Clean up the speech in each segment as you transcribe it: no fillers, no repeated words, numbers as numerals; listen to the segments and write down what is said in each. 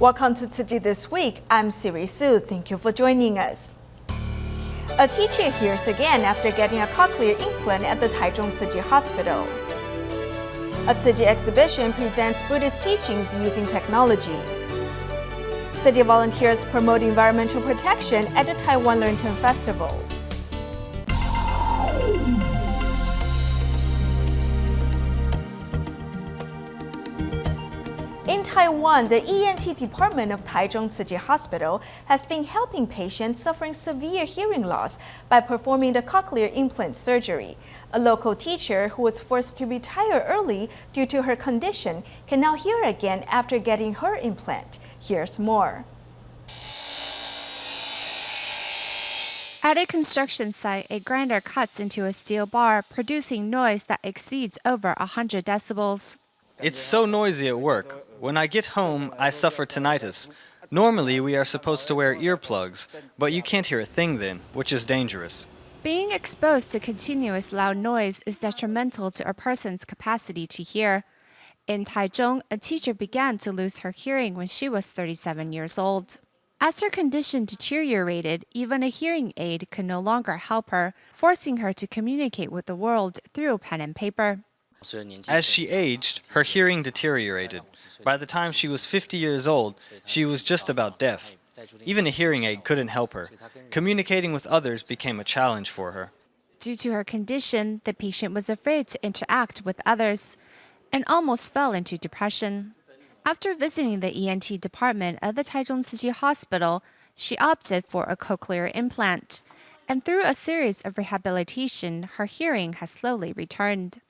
Welcome to Tzu Chi This Week. I'm Siri Su. Thank you for joining us. A teacher hears again after getting a cochlear implant at the Taichung Tzu Chi Hospital. A Tzu Chi exhibition presents Buddhist teachings using technology. Tzu Chi volunteers promote environmental protection at the Taiwan Lantern Festival. In Taiwan, the ENT department of Taichung Tzu Chi Hospital has been helping patients suffering severe hearing loss by performing the cochlear implant surgery. A local teacher who was forced to retire early due to her condition can now hear again after getting her implant. Here's more. At a construction site, a grinder cuts into a steel bar, producing noise that exceeds over 100 decibels. It's so noisy at work. When I get home, I suffer tinnitus. Normally, we are supposed to wear earplugs, but you can't hear a thing then, which is dangerous. Being exposed to continuous loud noise is detrimental to a person's capacity to hear. In Taichung, a teacher began to lose her hearing when she was 37 years old. As her condition deteriorated, even a hearing aid could no longer help her, forcing her to communicate with the world through pen and paper. As she aged, her hearing deteriorated. By the time she was 50 years old, she was just about deaf. Even a hearing aid couldn't help her. Communicating with others became a challenge for her. Due to her condition, the patient was afraid to interact with others and almost fell into depression. After visiting the ENT department of the Taichung Tzu Chi Hospital, she opted for a cochlear implant. And through a series of rehabilitation, her hearing has slowly returned.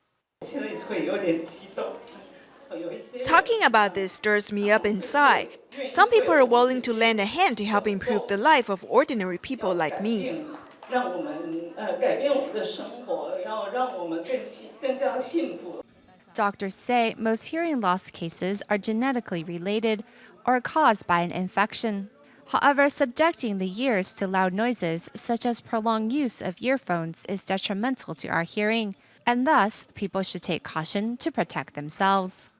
Talking about this stirs me up inside. Some people are willing to lend a hand to help improve the life of ordinary people like me. Doctors say most hearing loss cases are genetically related or caused by an infection. However, subjecting the ears to loud noises, such as prolonged use of earphones, is detrimental to our hearing, and thus people should take caution to protect themselves.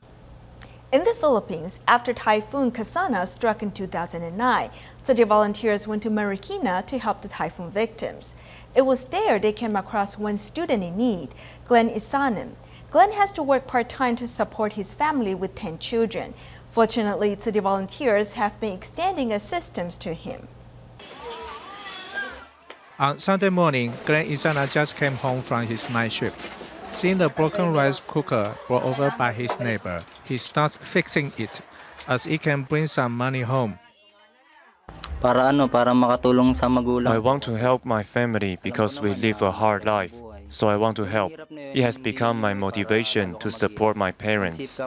In the Philippines, after Typhoon Kasana struck in 2009, Tzu Chi volunteers went to Marikina to help the typhoon victims. It was there they came across one student in need, Glenn Isanim. Glenn has to work part-time to support his family with 10 children. Fortunately, Tzu Chi volunteers have been extending assistance to him. On Sunday morning, Glenn Isana just came home from his night shift. Seeing the broken rice cooker brought over by his neighbor, he starts fixing it, as it can bring some money home. Para makatulong sa magulang. I want to help my family because we live a hard life, so I want to help. It has become my motivation to support my parents.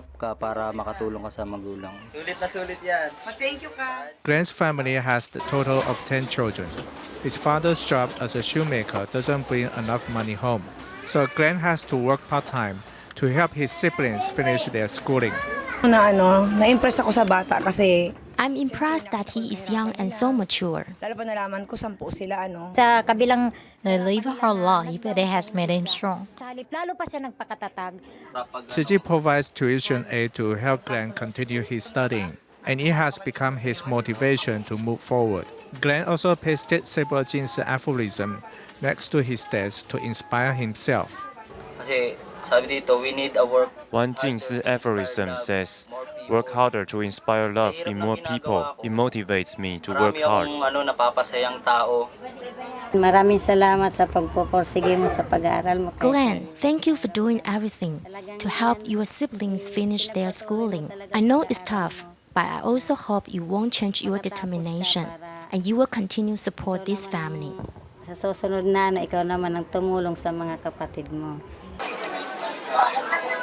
Glenn's family has the total of 10 children. His father's job as a shoemaker doesn't bring enough money home, so Glenn has to work part-time to help his siblings finish their schooling. Na-impress ako sa bata kasi I'm impressed that he is young and so mature. lalo pa nalaman ko 10 sila Sa kabilang They live a hard life, but it has made him strong. salip, lalo pa siya nagpakatatag. Tzu Chi provides tuition aid to help Glenn continue his studying, and it has become his motivation to move forward. Glenn also pasted several Jin's aphorism next to his desk to inspire himself. Kasi sabi dito, we need a work. One Jing's aphorism says, "Work harder to inspire love in more people." It motivates me to work hard. Napapasayang tao. Maraming salamat sa pagpupursige mo sa pag-aaral mo. Glenn, thank you for doing everything to help your siblings finish their schooling. I know it's tough, but I also hope you won't change your determination and you will continue to support this family. Sa susunod na ikaw naman ang tumulong sa mga kapatid mo.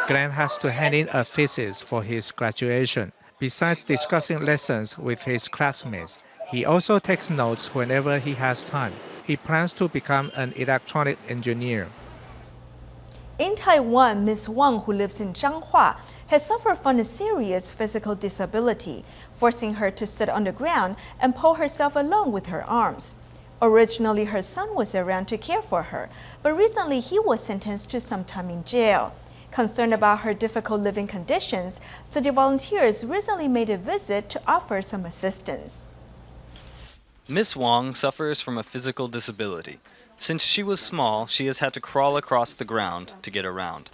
Glenn has to hand in a thesis for his graduation. Besides discussing lessons with his classmates, he also takes notes whenever he has time. He plans to become an electronic engineer. In Taiwan, Ms. Wang, who lives in Changhua, has suffered from a serious physical disability, forcing her to sit on the ground and pull herself along with her arms. Originally, her son was around to care for her, but recently he was sentenced to some time in jail. Concerned about her difficult living conditions, Tzu Chi volunteers recently made a visit to offer some assistance. Miss Wong suffers from a physical disability. Since she was small, she has had to crawl across the ground to get around.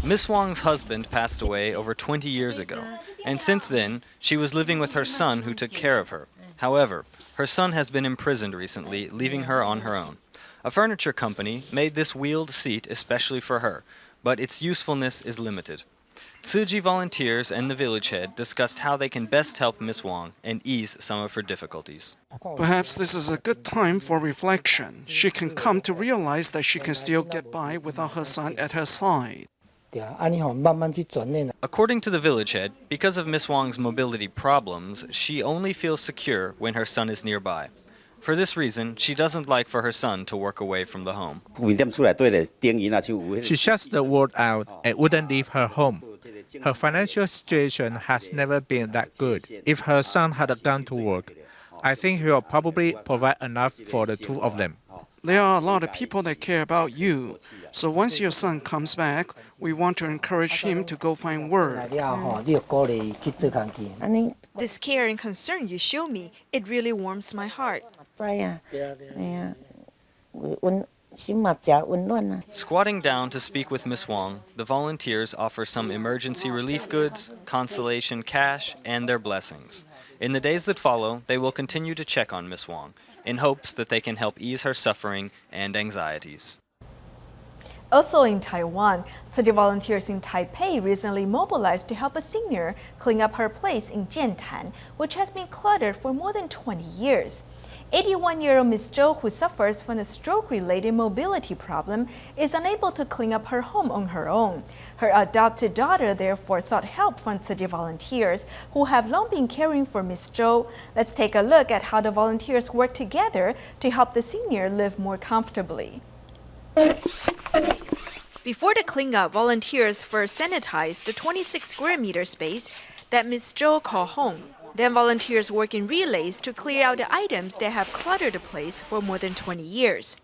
Miss Wong's husband passed away over 20 years ago, and since then, she was living with her son who took care of her. However, her son has been imprisoned recently, leaving her on her own. A furniture company made this wheeled seat especially for her, but its usefulness is limited. Tzu Chi volunteers and the village head discussed how they can best help Miss Wong and ease some of her difficulties. Perhaps this is a good time for reflection. She can come to realize that she can still get by without her son at her side. According to the village head, because of Miss Wong's mobility problems, she only feels secure when her son is nearby. For this reason, she doesn't like for her son to work away from the home. She shuts the world out and wouldn't leave her home. Her financial situation has never been that good. If her son had gone to work, I think he will probably provide enough for the two of them. There are a lot of people that care about you. So once your son comes back, we want to encourage him to go find work. This care and concern you show me, it really warms my heart. Squatting down to speak with Miss Wong, the volunteers offer some emergency relief goods, consolation cash, and their blessings. In the days that follow, they will continue to check on Miss Wong in hopes that they can help ease her suffering and anxieties. Also in Taiwan, Tzu Chi volunteers in Taipei recently mobilized to help a senior clean up her place in剑潭, which has been cluttered for more than 20 years. 81-year-old Ms. Zhou, who suffers from a stroke-related mobility problem, is unable to clean up her home on her own. Her adopted daughter therefore sought help from Tzu Chi volunteers, who have long been caring for Ms. Zhou. Let's take a look at how the volunteers work together to help the senior live more comfortably. Before the cleanup, volunteers first sanitized the 26 square meter space that Ms. Zhou called home. Then volunteers work in relays to clear out the items that have cluttered the place for more than 20 years.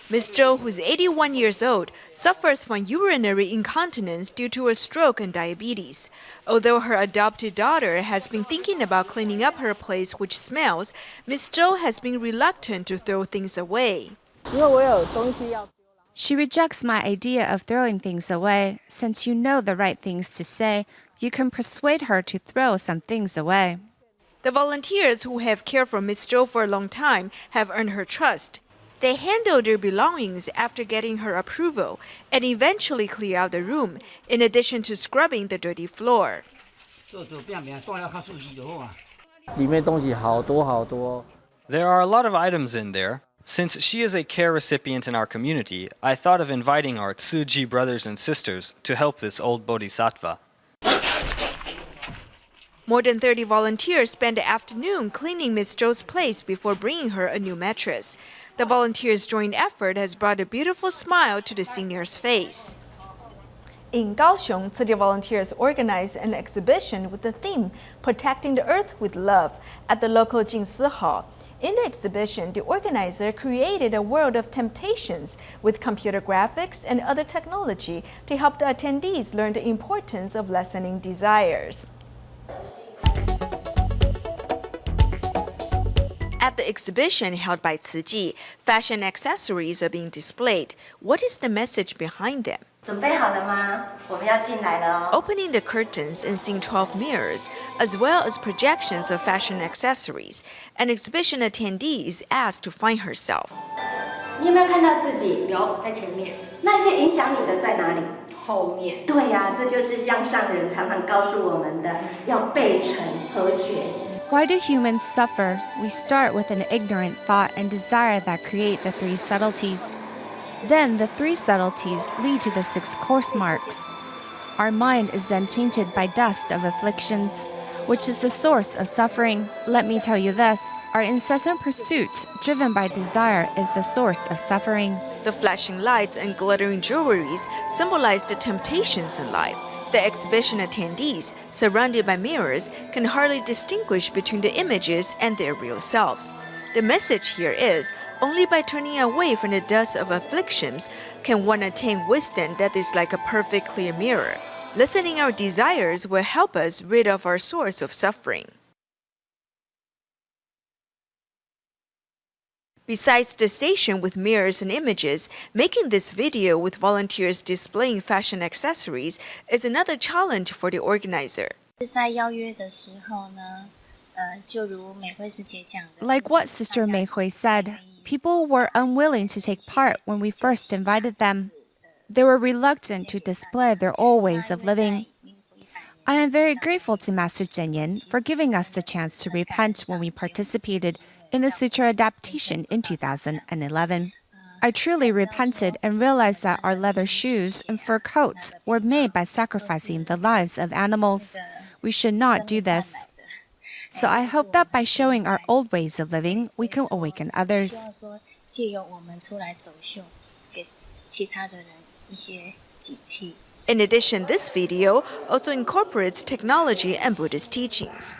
Ms. Zhou, who's 81 years old, suffers from urinary incontinence due to a stroke and diabetes. Although her adopted daughter has been thinking about cleaning up her place, which smells, Ms. Zhou has been reluctant to throw things away. She rejects my idea of throwing things away. Since you know the right things to say, you can persuade her to throw some things away. The volunteers who have cared for Ms. Zhou for a long time have earned her trust. They handle their belongings after getting her approval and eventually clear out the room, in addition to scrubbing the dirty floor. There are a lot of items in there. Since she is a care recipient in our community, I thought of inviting our Tzu Chi brothers and sisters to help this old bodhisattva. More than 30 volunteers spent the afternoon cleaning Ms. Zhou's place before bringing her a new mattress. The volunteers' joint effort has brought a beautiful smile to the senior's face. In Kaohsiung, Tzu Chi volunteers organized an exhibition with the theme Protecting the Earth with Love at the local Jingsi Hall. In the exhibition, the organizer created a world of temptations with computer graphics and other technology to help the attendees learn the importance of lessening desires. At the exhibition held by Tzu Chi, fashion accessories are being displayed. What is the message behind them? Opening the curtains and seeing 12 mirrors, as well as projections of fashion accessories, an exhibition attendee is asked to find herself. Why do humans suffer? We start with an ignorant thought and desire that create the three subtleties. Then the three subtleties lead to the 6 course marks. Our mind is then tainted by dust of afflictions. which is the source of suffering. Let me tell you this, our incessant pursuit, driven by desire, is the source of suffering. The flashing lights and glittering jewelries symbolize the temptations in life. The exhibition attendees, surrounded by mirrors, can hardly distinguish between the images and their real selves. The message here is, only by turning away from the dust of afflictions can one attain wisdom that is like a perfect clear mirror. Listening our desires will help us rid of our source of suffering. Besides the station with mirrors and images, making this video with volunteers displaying fashion accessories is another challenge for the organizer. Like what Sister Mei Hui said, people were unwilling to take part when we first invited them. They were reluctant to display their old ways of living. I am very grateful to Master Zhenyan for giving us the chance to repent when we participated in the sutra adaptation in 2011. I truly repented and realized that our leather shoes and fur coats were made by sacrificing the lives of animals. We should not do this. So I hope that by showing our old ways of living, we can awaken others. In addition, this video also incorporates technology and Buddhist teachings.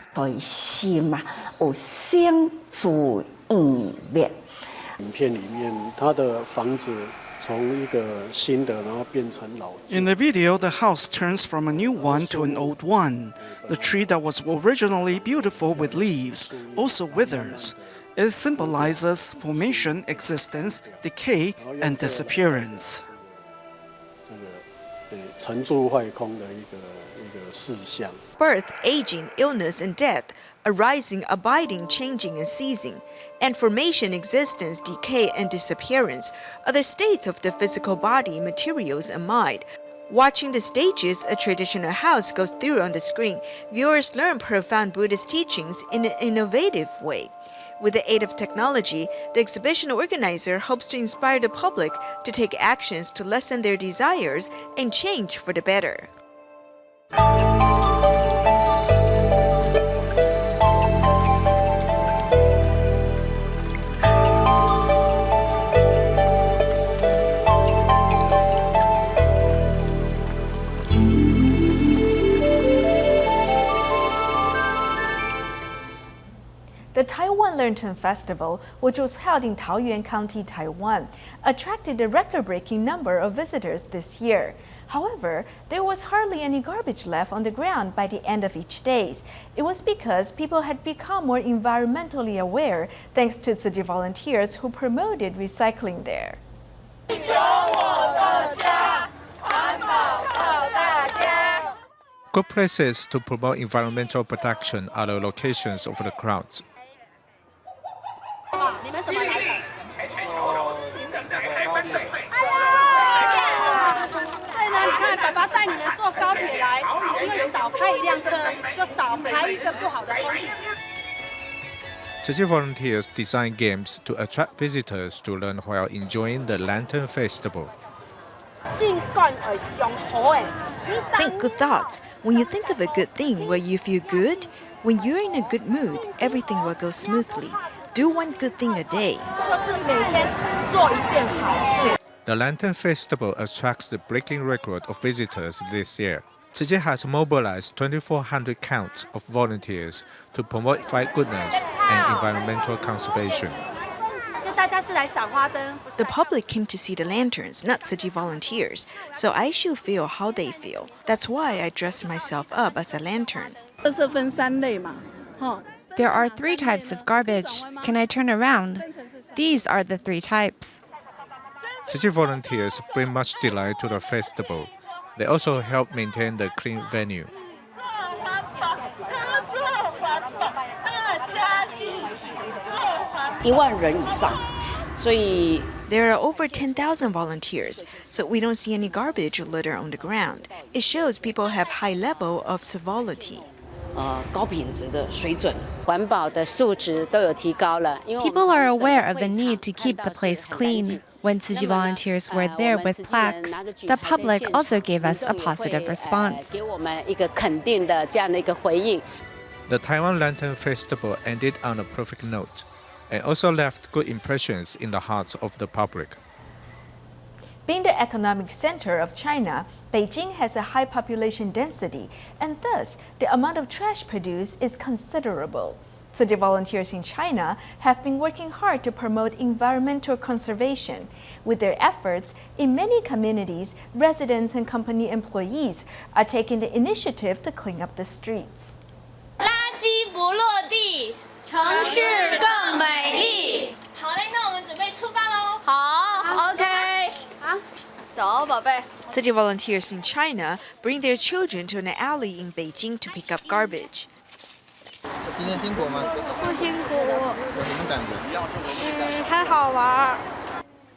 影片里面，他的房子从一个新的，然后变成老旧。 In the video, the house turns from a new one to an old one. The tree that was originally beautiful with leaves also withers. It symbolizes formation, existence, decay, and disappearance. 成住坏空的一个事项。 Birth, aging, illness, and death, arising, abiding, changing, and ceasing, and formation, existence, decay, and disappearance are the states of the physical body, materials, and mind. Watching the stages a traditional house goes through on the screen, viewers learn profound Buddhist teachings in an innovative way. With the aid of technology, the exhibition organizer hopes to inspire the public to take actions to lessen their desires and change for the better. The Taiwan Lantern Festival, which was held in Taoyuan County, Taiwan, attracted a record-breaking number of visitors this year. However, there was hardly any garbage left on the ground by the end of each day. It was because people had become more environmentally aware thanks to Tzu Chi volunteers who promoted recycling there. Good places to promote environmental protection are the locations of the crowds. Tzu Chi volunteers design games to attract visitors to learn while enjoying the Lantern Festival. Think good thoughts. When you think of a good thing, will you feel good? When you're in a good mood, everything will go smoothly. Do one good thing a day. The Lantern Festival attracts the breaking record of visitors this year. Tzu Chi has mobilized 2,400 counts of volunteers to promote fight goodness and environmental conservation. The public came to see the lanterns, not Tzu Chi volunteers, so I should feel how they feel. That's why I dressed myself up as a lantern. There are 3 types of garbage. Can I turn around? These are the 3 types. Tzu Chi volunteers bring much delight to the festival. They also help maintain the clean venue. There are over 10,000 volunteers, so we don't see any garbage or litter on the ground. It shows people have high level of civility. People are aware of the need to keep the place clean. When Tzu Chi volunteers were there with plaques, the public also gave us a positive response. The Taiwan Lantern Festival ended on a perfect note and also left good impressions in the hearts of the public. Being the economic center of China, Beijing has a high population density, and thus the amount of trash produced is considerable. Tzu Chi volunteers in China have been working hard to promote environmental conservation. With their efforts, in many communities, residents and company employees are taking the initiative to clean up the streets. 垃圾不落地，城市更美丽。好嘞，那我们准备出发喽。好 ，OK。走，宝贝。Tzu Chi volunteers in China bring their children to an alley in Beijing to pick up garbage. 今天辛苦吗？不辛苦。有什么感觉？很好玩。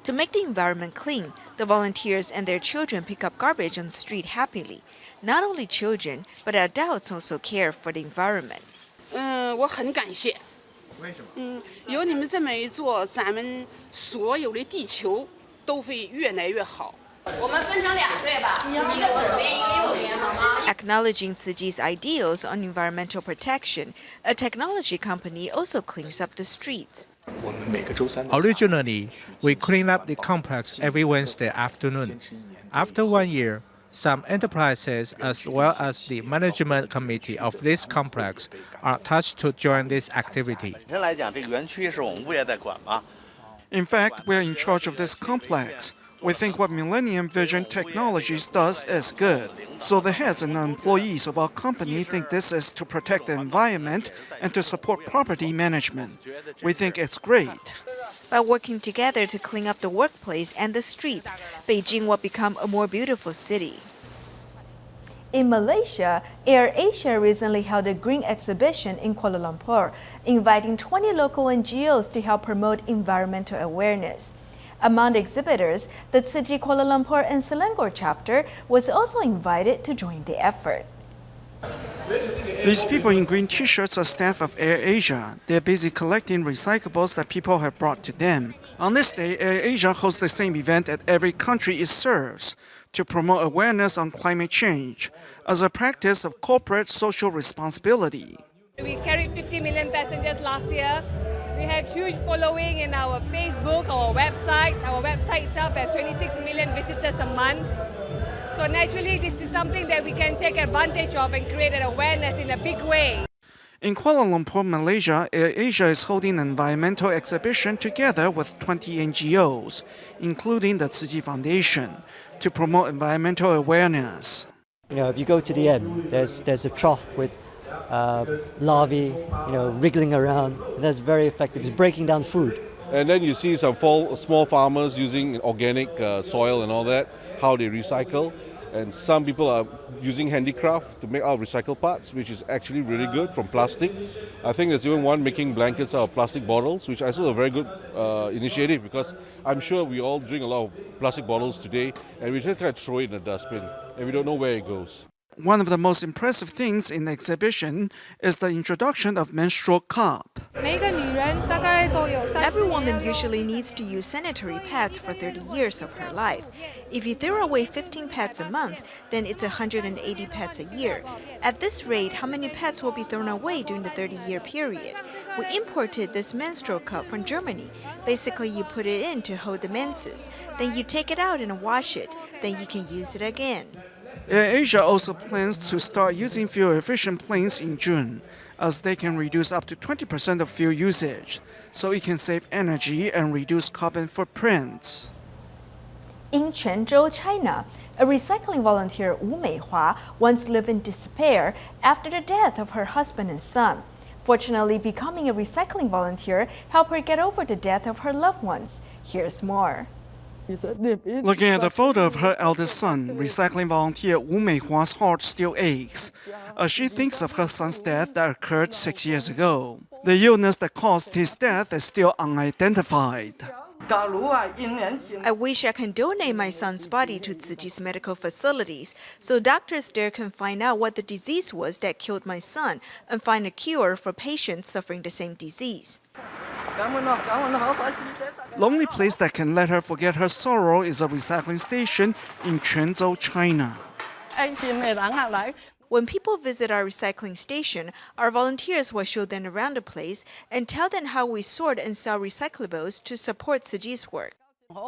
To make the environment clean, the volunteers and their children pick up garbage on the street happily. Not only children, but adults also care for the environment. 我很感谢。为什么？有你们这么一做，咱们所有的地球都会越来越好。我们分成2队吧，一个左边，一个右边，好吗？ Acknowledging Tzu Chi's ideals on environmental protection, a technology company also cleans up the streets. Originally, we clean up the complex every Wednesday afternoon. After 1 year, some enterprises as well as the management committee of this complex are touched to join this activity. In fact, we're in charge of this complex. We think what Millennium Vision Technologies does is good. So the heads and employees of our company think this is to protect the environment and to support property management. We think it's great. By working together to clean up the workplace and the streets, Beijing will become a more beautiful city. In Malaysia, AirAsia recently held a green exhibition in Kuala Lumpur, inviting 20 local NGOs to help promote environmental awareness. Among the exhibitors, the Tzu Chi Kuala Lumpur and Selangor chapter was also invited to join the effort. These people in green t-shirts are staff of AirAsia. They're busy collecting recyclables that people have brought to them. On this day, AirAsia hosts the same event at every country it serves to promote awareness on climate change as a practice of corporate social responsibility. We carried 50 million passengers last year. We have huge following in our Facebook, our website. Our website itself has 26 million visitors a month. So naturally, this is something that we can take advantage of and create an awareness in a big way. In Kuala Lumpur, Malaysia, AirAsia is holding an environmental exhibition together with 20 NGOs, including the Tzu Chi Foundation, to promote environmental awareness. You know, if you go to the end, there's a trough with larvae, wriggling around. That's very effective. It's breaking down food. And then you see some small farmers using organic soil and all that, how they recycle. And some people are using handicraft to make out recycled parts, which is actually really good from plastic. I think there's even one making blankets out of plastic bottles, which I saw a very good initiative because I'm sure we all drink a lot of plastic bottles today and we just kind of throw it in a dustbin and we don't know where it goes. One of the most impressive things in the exhibition is the introduction of menstrual cup. Every woman usually needs to use sanitary pads for 30 years of her life. If you throw away 15 pads a month, then it's 180 pads a year. At this rate, how many pads will be thrown away during the 30-year period? We imported this menstrual cup from Germany. Basically, you put it in to hold the menses. Then you take it out and wash it. Then you can use it again. AirAsia also plans to start using fuel-efficient planes in June, as they can reduce up to 20% of fuel usage, so it can save energy and reduce carbon footprints. In Quanzhou, China, a recycling volunteer Wu Meihua once lived in despair after the death of her husband and son. Fortunately, becoming a recycling volunteer helped her get over the death of her loved ones. Here's more. Looking at the photo of her eldest son, recycling volunteer Wu Meihua's heart still aches as she thinks of her son's death that occurred 6 years ago. The illness that caused his death is still unidentified. I wish I can donate my son's body to Tzu Chi's medical facilities so doctors there can find out what the disease was that killed my son and find a cure for patients suffering the same disease. The only place that can let her forget her sorrow is a recycling station in Quanzhou, China. When people visit our recycling station, our volunteers will show them around the place and tell them how we sort and sell recyclables to support Tzu Chi's work.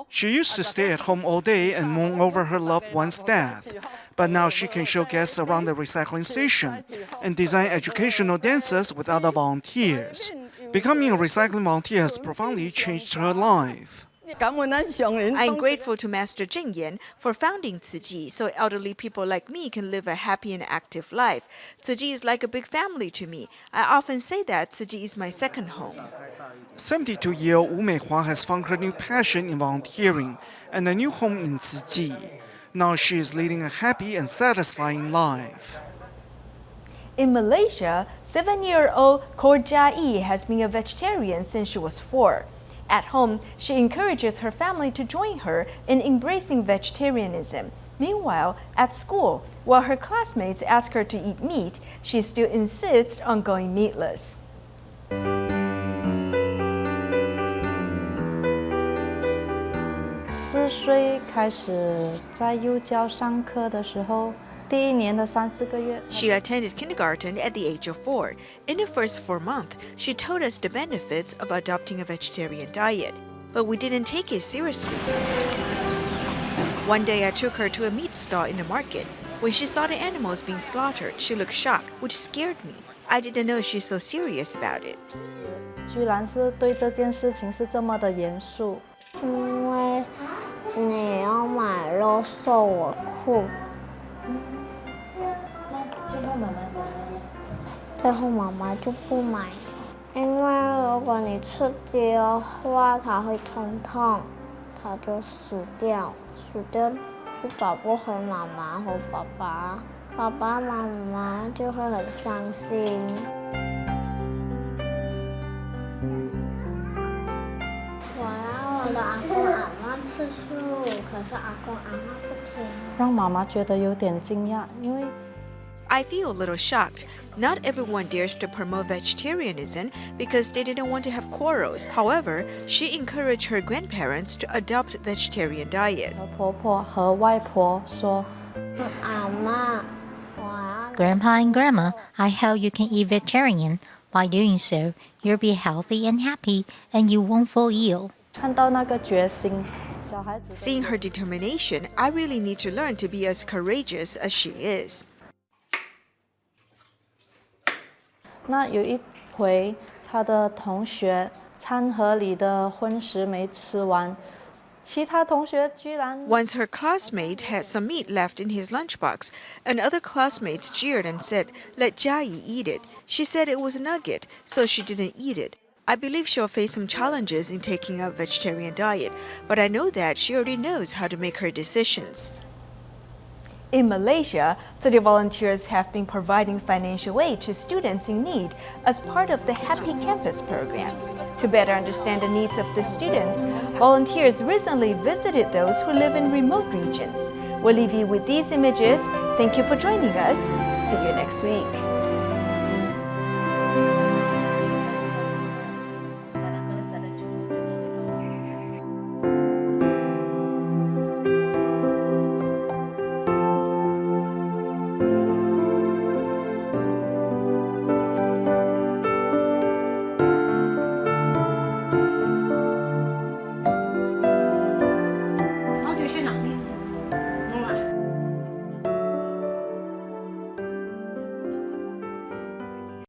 She used to stay at home all day and mourn over her loved one's death, but now she can show guests around the recycling station and design educational dances with other volunteers. Becoming a recycling volunteer has profoundly changed her life. I'm grateful to Master Zheng Yan for founding Tzu Chi so elderly people like me can live a happy and active life. Tzu Chi is like a big family to me. I often say that Tzu Chi is my second home. 72-year-old Wu Meihua has found her new passion in volunteering and a new home in Tzu Chi. Now she is leading a happy and satisfying life. In Malaysia, 7-year-old Jia has been a vegetarian since she was 4. At home, she encourages her family to join her in embracing vegetarianism. Meanwhile, at school, while her classmates ask her to eat meat, she still insists on going meatless. 4岁开始在幼教上课的时候，第1年的3、4个月。She attended kindergarten at the age of 4. In the first 4 months, she told us the benefits of adopting a vegetarian diet, but we didn't take it seriously. One day I took her to a meat stall in the market. When she saw the animals being slaughtered, she looked shocked, which scared me. I didn't know she's so serious about it. 居然是对这件事情是这么的严肃。因为你要买肉瘦我酷。那最后妈妈怎么样？最后妈妈就不买，因为如果你吃鸡的话，它会痛，它就死掉就找不回妈妈和爸爸，爸爸妈妈就会很伤心。我的阿公阿嬷吃素，可是阿公阿嬷不听。让妈妈觉得有点惊讶，因为 I feel a little shocked. Not everyone dares to promote vegetarianism because they didn't want to have quarrels. However, she encouraged her grandparents to adopt vegetarian diet. 婆婆和外婆说，阿嬷， Grandpa and Grandma, I hope you can eat vegetarian. By doing so, you'll be healthy and happy, and you won't fall ill. 看到那个决心，小孩子 Seeing her determination, I really need to learn to be as courageous as she is. 那有一回，他的同学餐盒里的荤食没吃完，其他同学居然 Once her classmate had some meat left in his lunchbox, and other classmates jeered and said, "Let Jia eat it." She said it was a nugget, so she didn't eat it. I believe she'll face some challenges in taking a vegetarian diet, but I know that she already knows how to make her decisions. In Malaysia, Tzu Chi volunteers have been providing financial aid to students in need as part of the Happy Campus program. To better understand the needs of the students, volunteers recently visited those who live in remote regions. We'll leave you with these images. Thank you for joining us. See you next week.